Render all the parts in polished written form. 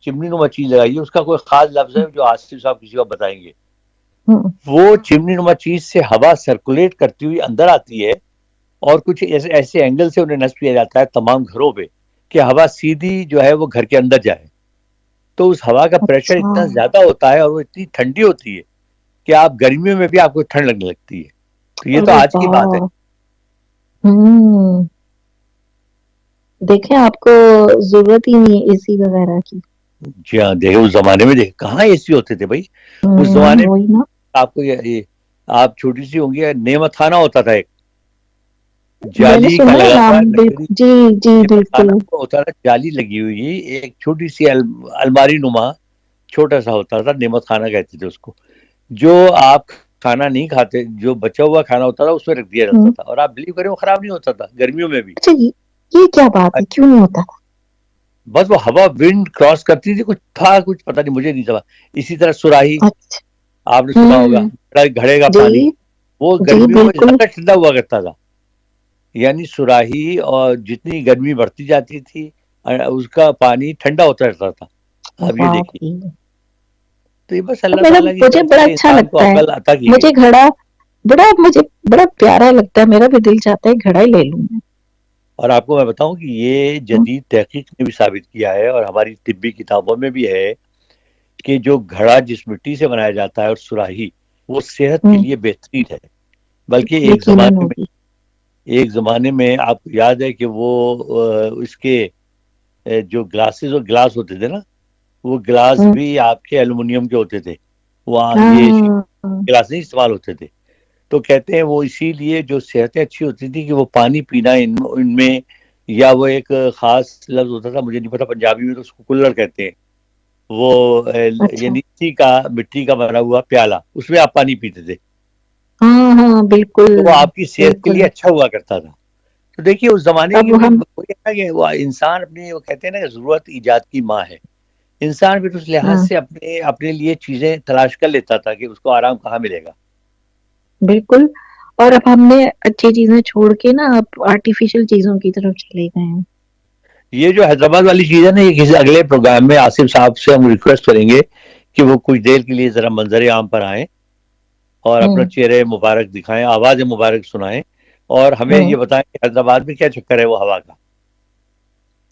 چمنی نما چیز لگائی ہے، اس کا کوئی خاص لفظ ہے جو آصف صاحب کسی کو بتائیں گے. وہ چمنی نما چیز سے ہوا سرکولیٹ کرتی ہوئی اندر آتی ہے، اور کچھ ایسے اینگل سے انہیں نصب کیا جاتا ہے تمام گھروں پہ کہ ہوا سیدھی جو ہے وہ گھر کے اندر جائے. تو اس ہوا کا پریشر اچھا. اتنا زیادہ ہوتا ہے اور وہ اتنی ٹھنڈی ہوتی ہے کہ آپ گرمیوں میں بھی آپ کو ٹھنڈ لگنے لگتی ہے. تو یہ تو ارے آج کی بات ہے. دیکھیں آپ کو ضرورت ہی نہیں ہے اے سی وغیرہ کی. جی ہاں، دیکھے اس زمانے میں دیکھے کہاں اے سی ہوتے تھے بھائی. اس زمانے میں وہی نا. آپ کو آپ چھوٹی سی ہوں گی، نعمت خانہ ہوتا تھا ایک میں نے جالی کا سنا ہے لگا ہوا نام. لکڑی. جی جی نعمت بالکل. خانہ ہوتا تھا جالی لگی ہوئی، ایک چھوٹی سی الماری نما چھوٹا سا ہوتا تھا، نعمت خانہ کہتے تھے اس کو. جو آپ کھانا نہیں کھاتے، جو بچا ہوا کھانا ہوتا تھا اس میں رکھ دیا جاتا تھا، اور آپ بلیو کریں وہ خراب نہیں ہوتا تھا گرمیوں میں بھی. اچھا یہ کیا بات ہے، کیوں نہیں ہوتا تھا؟ بس وہ ہوا ونڈ کراس کرتی تھی، کچھ تھا کچھ پتہ نہیں، مجھے نہیں سمجھ. اسی طرح سراہی اچھا. آپ نے سنا ہوگا، گھڑے کا جی پانی وہ جی گرمیوں میں بالکل. زیادہ ٹھنڈا ہوا کرتا تھا. یعنی سراہی، اور جتنی گرمی بڑھتی جاتی تھی اس کا پانی ٹھنڈا ہوتا رہتا تھا. آپ یہ دیکھیے. واقعی. تو یہ بس اللہ مجھے تعالیٰ کی طرف بڑا سے اچھا انسان کو لگتا ہے. عقل عطا کی گئی. مجھے مجھے بڑا پیارا لگتا ہے، میرا بھی دل چاہتا ہے گھڑا ہی لے لوں میں. اور آپ کو میں بتاؤں کہ یہ جدید تحقیق نے بھی ثابت کیا ہے، اور ہماری طبی کتابوں میں بھی ہے کہ جو گھڑا جس مٹی سے بنایا جاتا ہے اور سراہی، وہ صحت کے لیے بہترین ہے. بلکہ یقیناً ہوگی. ایک زمانے میں آپ کو یاد ہے کہ وہ اس کے جو گلاسز اور گلاس ہوتے تھے نا، وہ گلاس بھی آپ کے ایلومینیم کے ہوتے تھے. وہاں یہ ہاں گلاس نہیں استعمال ہوتے تھے. تو کہتے ہیں وہ اسی لیے جو صحتیں اچھی ہوتی تھی کہ وہ پانی پینا ان میں، یا وہ ایک خاص لفظ ہوتا تھا مجھے نہیں پتا پنجابی میں، تو اس کو کلڑ کہتے ہیں. وہ اچھا. یعنی مٹی کا بنا ہوا پیالہ، اس میں آپ پانی پیتے تھے، ہاں ہاں بالکل تو وہ آپ کی صحت کے بالکل. لیے اچھا ہوا کرتا تھا. تو دیکھیے اس زمانے اب کی بھی ہم وہ انسان اپنی، وہ کہتے ہیں نا کہ ضرورت ایجاد کی ماں ہے. انسان بھی تو اس لحاظ سے اپنے لیے چیزیں تلاش کر لیتا تھا کہ اس کو آرام کہاں ملے گا. بالکل. اور اب ہم نے اچھی چیزیں چھوڑ کے نا اب آرٹیفیشل چیزوں کی طرف چلے گئے ہیں. یہ جو حیدرآباد والی چیز ہے نا، یہ کسی اگلے پروگرام میں آصف صاحب سے ہم ریکویسٹ کریں گے کہ وہ کچھ دیر کے لیے ذرا منظر عام پر آئیں اور اپنا چہرے مبارک دکھائیں، آواز مبارک سنائیں، اور ہمیں یہ بتائیں کہ حیدرآباد میں کیا چکر ہے وہ ہوا کا.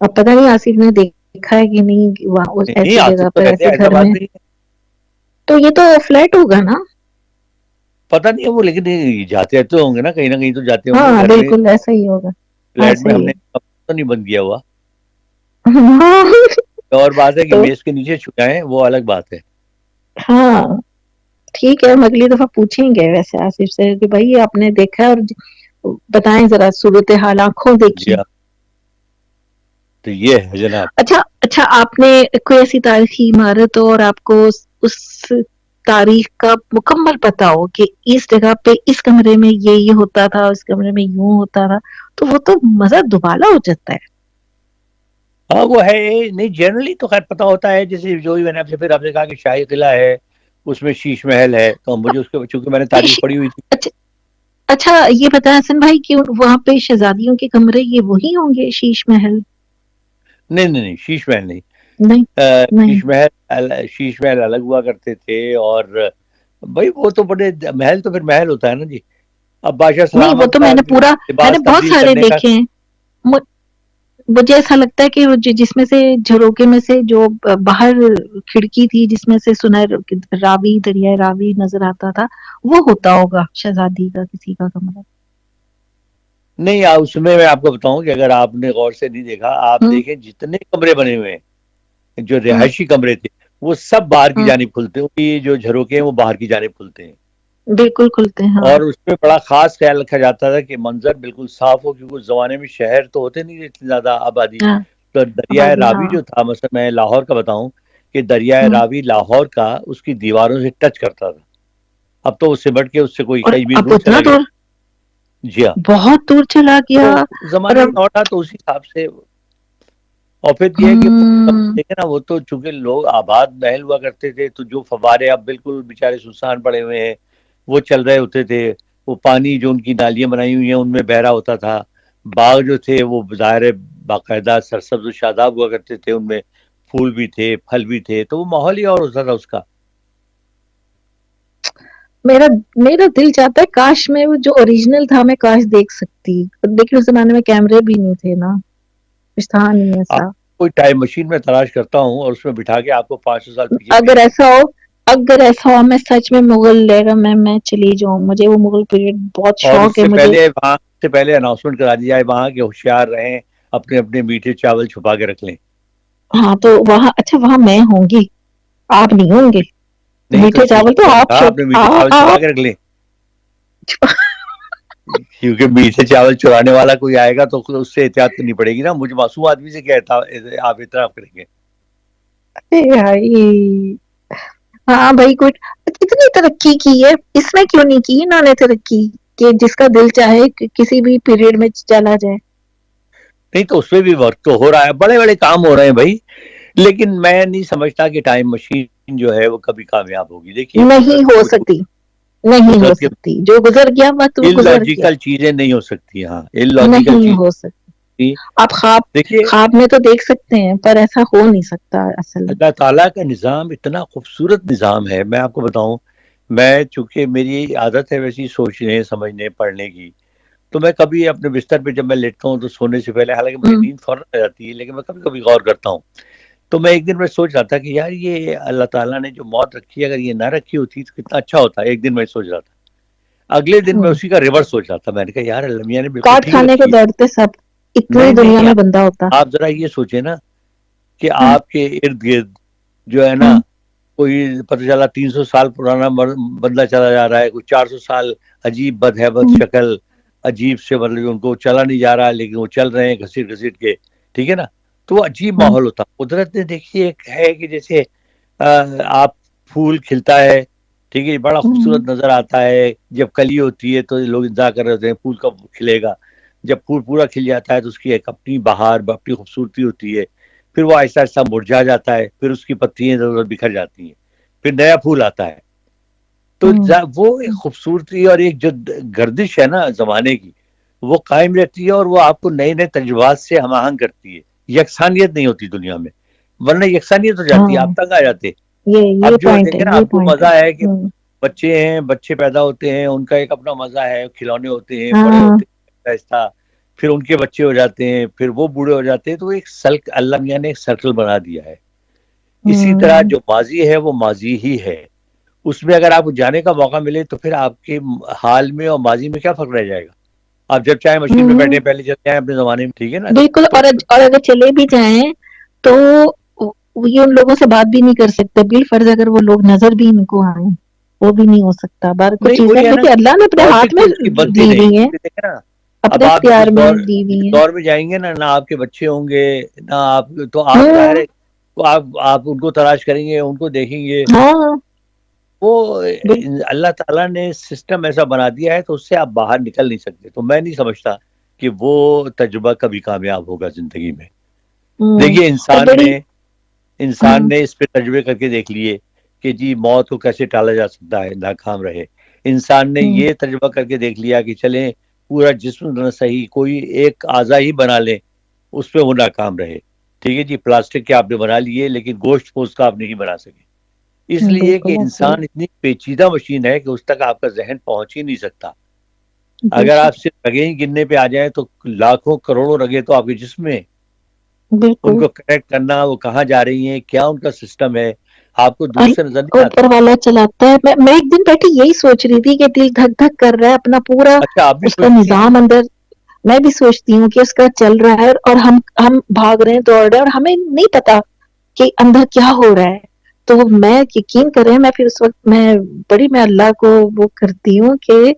اب پتہ نہیں آصف نے دیکھا ہے کہ نہیں وہاں نہیں، ایسی آصف جگہ تو پر کہتے ایسے ہیں گھر حیدرآباد میں. ہی ہے. تو یہ تو فلیٹ ہوگا نا؟ پتہ نہیں ہے وہ، لیکن جاتے تو ہوں گے نا، کہیں نہ کہیں تو جاتے ہوں گے ہاں گھر میں. بالکل ایسا ہی ہوگا. فلیٹ ایسا میں ہم ہی نے تو نہیں بند کیا ہوا. ہے. اور بات ہے کہ تو میز کے نیچے چھپائیں، وہ الگ بات ہے. ہاں ٹھیک ہے، ہم اگلی دفعہ پوچھیں گے ویسے آصف سے کہ بھائی آپ نے دیکھا ہے، اور بتائیں ذرا صورتحال آنکھوں جی دیکھی. ہاں، تو یہ ہے جناب. اچھا آپ نے کوئی ایسی تاریخی عمارت ہو اور آپ کو اس تاریخ کا مکمل پتا ہو کہ اس جگہ پہ اس کمرے میں یہ ہوتا تھا، اس کمرے میں یوں ہوتا تھا، تو وہ تو مزہ دوبالا ہو جاتا ہے. ہاں وہ ہے نہیں، جنرلی تو خیر پتہ ہوتا ہے. جیسے جو میں نے آپ سے کہا کہ شاہی قلعہ ہے، اس میں شیش محل ہے، تو مجھے اس کے چونکہ میں نے تاریخ پڑھی ہوئی تھی. اچھا یہ بتایا حسن بھائی کہ وہاں پہ شہزادیوں کے کمرے یہ وہی ہوں گے شیش محل؟ نہیں، شیش محل نہیں. نہیں نہیں شیش محل الگ ہوا کرتے تھے. اور بھائی وہ تو بڑے محل تو پھر محل ہوتا ہے نا جی. اب بادشاہ نہیں، وہ سلامت تو کا میں نے لباس بہت تبدیل سارے کرنے کا. دیکھے ہیں. مجھے ایسا لگتا ہے کہ جس میں سے جھروکے میں سے جو باہر کھڑکی تھی جس میں سے راوی دریائے راوی نظر آتا تھا، وہ ہوتا ہوگا شہزادی کا کسی کا کمرہ. نہیں، اس میں آپ کو بتاؤں کہ اگر آپ نے غور سے نہیں دیکھا، آپ ہوں دیکھیں جتنے کمرے بنے ہوئے ہیں جو ہوں رہائشی کمرے تھے، وہ سب باہر کی ہوں جانب کھلتے ہیں. جو جھروکے ہیں وہ باہر کی جانب کھلتے ہیں. بالکل کھلتے ہیں. ہاں اور اس میں بڑا خاص خیال رکھا جاتا تھا کہ منظر بالکل صاف ہو، کیونکہ اس زمانے میں شہر تو ہوتے نہیں اتنی زیادہ آبادی. ہاں تو دریائے آبادی ہاں. راوی جو تھا، مثلا میں لاہور کا بتاؤں کہ دریائے ہوں راوی لاہور کا اس کی دیواروں سے ٹچ کرتا تھا. اب تو اس سے بٹ کے اس سے کوئی اور کئی میل اب دور اتنا چلا گیا. دور جی ہاں. بہت دور چلا گیا. تو اور زمانہ اب ہی اور تھا تو اسی حساب سے. اور پھر یہ ہے کہ ہوں دیکھیں نا، وہ تو چونکہ لوگ آباد محل ہوا کرتے تھے، تو جو فوارے اب بالکل بیچارے سنسان پڑے ہوئے ہیں وہ چل رہے ہوتے تھے. وہ پانی جو ان کی نالیاں بنائی ہوئی ہیں ان میں بہ رہا ہوتا تھا. باغ جو تھے وہ ظاہر باقاعدہ سرسبز و شاداب ہوا کرتے تھے، ان میں پھول بھی تھے, پھل بھی تھے, تو وہ ماحول ہی اور ہوتا تھا اس کا. میرا دل چاہتا ہے کاش میں وہ جو اوریجنل تھا میں کاش دیکھ سکتی, لیکن اس زمانے میں کیمرے بھی نہیں تھے نا, کچھ تھا نہیں ایسا. کوئی ٹائم مشین میں تلاش کرتا ہوں اور اس میں بٹھا کے آپ کو 500 سال پیچھے اگر ایسا ہو میں سچ میں مغل لے میں چلی جاؤں, مجھے وہ مغل پیریڈ بہت اور اس شوق ہے سے مجھے. پہلے وہاں سے پہلے اناؤنسمنٹ کرا دی جائے وہاں کے ہوشیار رہیں, اپنے اپنے میٹھے چاول چھپا کے رکھ لیں. ہاں تو وہاں, اچھا وہاں میں ہوں گی, آپ نہیں ہوں گے. نہیں تو میٹھے اس لیے چاول تو آپ کہا اپنے میٹھے چاول چھپا کے رکھ لیں, کیونکہ میٹھے چاول چرانے والا کوئی آئے گا تو اس سے احتیاط کرنی پڑے گی نا. مجھے معصوم آدمی سے کیا آپ اعتراف کریں گے؟ ہاں بھائی, کچھ کتنی ترقی کی ہے, اس میں کیوں نہیں کی انہوں نے ترقی, کہ جس کا دل چاہے کسی بھی پیریڈ میں چلا جائے. نہیں تو اس میں بھی ورک تو ہو رہا ہے, بڑے بڑے کام ہو رہے ہیں بھائی, لیکن میں نہیں سمجھتا کہ ٹائم مشین جو ہے وہ کبھی کامیاب ہوگی. دیکھیے نہیں ہو سکتی, نہیں ہو قدرت کے سکتی, جو گزر گیا وقت وہ گزر گیا, illogical چیزیں نہیں ہو سکتی. ہاں illogical نہیں ہو چیزیں. سکتی. آپ دیکھیے خواب میں تو دیکھ سکتے ہیں پر ایسا ہو نہیں سکتا اصل میں. اللہ تعالیٰ کا نظام اتنا خوبصورت نظام ہے, میں آپ کو بتاؤں, میں چونکہ میری عادت ہے ویسی سوچنے, سمجھنے, پڑھنے کی, تو میں کبھی اپنے بستر پہ جب میں لیٹتا ہوں تو سونے سے پہلے, حالانکہ مجھے نیند فوراً آ جاتی ہے, لیکن میں کبھی کبھی غور کرتا ہوں. تو میں ایک دن میں سوچ رہا تھا کہ یار یہ اللہ تعالیٰ نے جو موت رکھی ہے, اگر یہ نہ رکھی ہوتی تو کتنا اچھا ہوتا. ایک دن میں سوچ رہا تھا, اگلے دن میں اسی کا ریورس سوچ رہا تھا. میں نے کہا یار اللہ میاں نے بالکل کاٹ ٹھیک کھانے کو رکھی ہے. دوڑتے سب, اتنی نہیں دنیا نہیں, میں بندہ ہوتا. آپ ذرا یہ سوچیں نا کہ ہاں آپ کے ارد گرد جو ہے نا, ہاں کوئی پتہ چلا 300 سال پرانا بندہ چلا جا رہا ہے, کوئی 400 سال عجیب بدہیبت ہاں شکل, عجیب سے, مطلب ان کو چلا نہیں جا رہا لیکن وہ چل رہے ہیں گھسیٹ گھسیٹ کے, ٹھیک ہے نا, تو وہ عجیب ہاں ماحول ہوتا. قدرت نے دیکھیے ایک ہے کہ جیسے آپ پھول کھلتا ہے, ٹھیک ہے, بڑا ہاں خوبصورت نظر آتا ہے, جب کلی ہوتی ہے تو لوگ انتظار کر رہے ہوتے ہیں پھول کب کھلے گا, جب پھول پورا کھل جاتا ہے تو اس کی ایک اپنی بہار, اپنی خوبصورتی ہوتی ہے, پھر وہ آہستہ آہستہ مرجھا جاتا ہے, پھر اس کی پتیاں ادھر ادھر بکھر جاتی ہیں, پھر نیا پھول آتا ہے. تو وہ ایک خوبصورتی اور ایک جو گردش ہے نا زمانے کی, وہ قائم رہتی ہے, اور وہ آپ کو نئے نئے تجربات سے ہم آہنگ کرتی ہے. یکسانیت نہیں ہوتی دنیا میں, ورنہ یکسانیت ہو جاتی ہے, ہاں, آپ تنگ آ جاتے. یہ اب جو پوائنٹ ہے, دیکھیں نا, یہ اب جو پوائنٹ ہے. مزہ ہے کہ بچے ہیں, بچے پیدا ہوتے ہیں, ان کا ایک اپنا مزہ ہے, کھلونے ہوتے ہیں, بڑے ہاں ہوتے ہیں آہستہ, پھر ان کے بچے ہو جاتے ہیں, پھر وہ بوڑھے ہو جاتے ہیں, تو ایک اللہ میاں نے ایک سرکل بنا دیا ہے. اسی طرح جو ماضی ہے وہ ماضی ہی ہے, اس میں اگر آپ کو جانے کا موقع ملے تو پھر آپ کے حال میں اور ماضی میں کیا فرق رہ جائے گا. آپ جب چاہے مشین میں بیٹھے, پہلے چلتے ہیں اپنے زمانے میں, ٹھیک ہے نا. بالکل. تو اور اگر چلے بھی جائیں تو یہ ان لوگوں سے بات بھی نہیں کر سکتے, بالفرض اگر وہ لوگ نظر بھی ان کو آئیں, وہ بھی نہیں ہو سکتا. بار کچھ نہیں, چیزیں وہی ہے نا دیکھیے اللہ نے اپنے اور بھی ہاتھ میں کوئی اس کی بنتی لی نہیں, ہوئی ہیں, کیونکہ دیکھیں نا, اپنے اب آپ اختیار میں لی جس ہوئی ہیں. دور میں جائیں گے نا, نہ آپ کے بچے ہوں گے, نہ آپ, تو آپ ظاہر ہوں ہے آپ ان کو تلاش کریں گے, ان کو دیکھیں گے. ہاں وہ اللہ تعالیٰ نے سسٹم ایسا بنا دیا ہے, تو اس سے آپ باہر نکل نہیں سکتے. تو میں نہیں سمجھتا کہ وہ تجربہ کبھی کامیاب ہوگا زندگی میں. دیکھیے اور بڑی انسان نے اس پہ تجربے کر کے دیکھ لیے کہ جی موت کو کیسے ٹالا جا سکتا ہے, ناکام رہے. انسان نے یہ تجربہ کر کے دیکھ لیا کہ چلیں پورا جسم نہ صحیح, کوئی ایک اعضا ہی بنا لیں, اس پہ وہ ناکام رہے. ٹھیک ہے جی, پلاسٹک کے آپ نے بنا لیے, لیکن گوشت پوست کا آپ نہیں بنا سکے, اس لیے کہ بالکل ایسے انسان اتنی پیچیدہ مشین ہے کہ اس تک آپ کا ذہن پہنچ ہی نہیں سکتا. اگر بالکل آپ صرف رگیں ہی گننے پہ آ جائیں تو لاکھوں کروڑوں رگیں تو آپ کے جسم میں, ان بالکل کو کریکٹ کرنا, وہ کہاں جا رہی ہیں, کیا ان کا سسٹم ہے, آپ کو دور سے نظر نہیں آتا. اوپر والا چلاتا ہے. میں ایک دن بیٹھی یہی سوچ رہی تھی کہ دل دھک دھک کر رہا ہے, اپنا پورا اچھا آپ بھی اس کا سوچتی ہیں؟ نظام اندر, میں بھی سوچتی ہوں کہ اس کا چل رہا ہے, اور ہم بھاگ رہے ہیں, دوڑ رہے ہیں, اور ہمیں نہیں پتا کہ اندر کیا ہو رہا ہے. تو میں یقین کریں, میں پھر اس وقت میں اللہ کو وہ کرتی ہوں کہ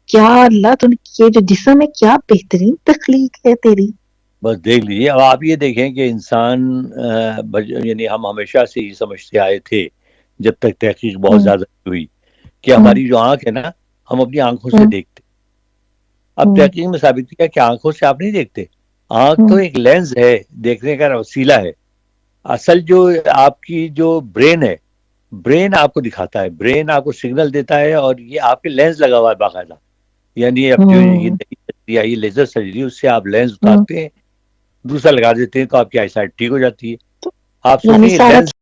کیا اللہ تم یہ جو جسم ہے کیا بہترین تخلیق ہے تیری. بس دیکھ لیجیے. اب آپ یہ دیکھیں کہ انسان یعنی ہم ہمیشہ سے ہی سمجھتے آئے تھے, جب تک تحقیق بہت ہوں زیادہ ہوئی, کہ ہوں ہماری جو آنکھ ہے نا, ہم اپنی آنکھوں سے ہوں دیکھتے. اب ہوں تحقیق میں ثابت کیا کہ آنکھوں سے آپ نہیں دیکھتے. آنکھ تو ہوں ایک لینز ہے, دیکھنے کا وسیلہ ہے. اصل جو آپ کی جو برین ہے, برین آپ کو دکھاتا ہے, برین آپ کو سگنل دیتا ہے, اور یہ آپ کے لینز لگا ہوا ہے باقاعدہ. یعنی اب جو یہ ہوں نئی آئی لیزر سرجری, اس سے آپ لینز ہوں اتارتے ہیں, دوسرا لگا دیتے ہیں, تو آپ کی آئی سائٹ ٹھیک ہو جاتی ہے. آپ سوچیں